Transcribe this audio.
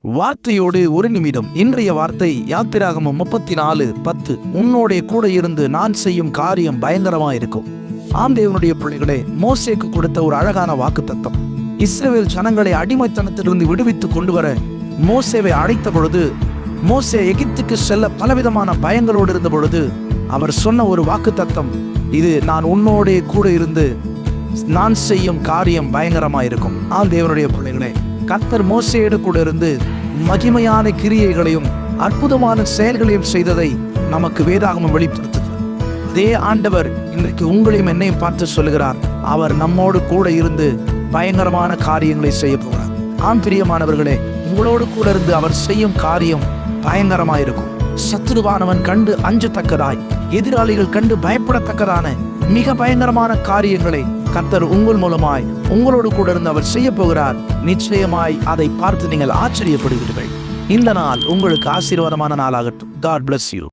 வார்த்தையோடு ஒரு நிமிடம். இன்றைய வார்த்தை யாத்திராகமம் 34:10. உன்னோட கூட இருந்து நான் செய்யும் காரியம் பயங்கரமா இருக்கும். ஆம் தேவனுடைய பிள்ளைகளே, மோசேக்கு கொடுத்த ஒரு அழகான வாக்குத்தத்தம். இஸ்ரவேல் ஜனங்களை அடிமைத்தனத்திலிருந்து விடுவித்து கொண்டு வர மோசேவை அழைத்த பொழுது, மோசே எகிப்துக்கு செல்ல பலவிதமான பயங்களோடு இருந்த பொழுது அவர் சொன்ன ஒரு வாக்குத்தத்தம் இது: நான் உன்னோட கூட இருந்து நான் செய்யும் காரியம் பயங்கரமா இருக்கும். ஆம் தேவனுடைய பிள்ளைகளே, கர்த்தர் மோசேயோடு கூட இருந்து மகிமையான கிரியைகளையும் அற்புதமான செயல்களையும் செய்ததை நமக்கு வேதாகமம் வெளிப்படுத்துது. அதே ஆண்டவர் இன்றைக்கு உங்களையும் என்னையும் பார்த்து சொல்லுகிறார், அவர் நம்மோடு கூட இருந்து பயங்கரமான காரியங்களை செய்ய போகிறார். ஆம் பிரியமானவர்களே, உங்களோடு கூட இருந்து அவர் செய்யும் காரியம் பயங்கரமாயிருக்கும். சத்துருவானவன் கண்டு அஞ்சத்தக்கதாய், எதிராளிகள் கண்டு பயப்படத்தக்கதான மிக பயங்கரமான காரியங்களை கர்த்தர் உங்கள் மூலமாய் உங்களோடு கூட இருந்து அவர் செய்ய போகிறார். நிச்சயமாய் அதை பார்த்து நீங்கள் ஆச்சரியப்படுவீர்கள். இந்த நாள் உங்களுக்கு ஆசீர்வாதமான நாளாகட்டும். God bless you.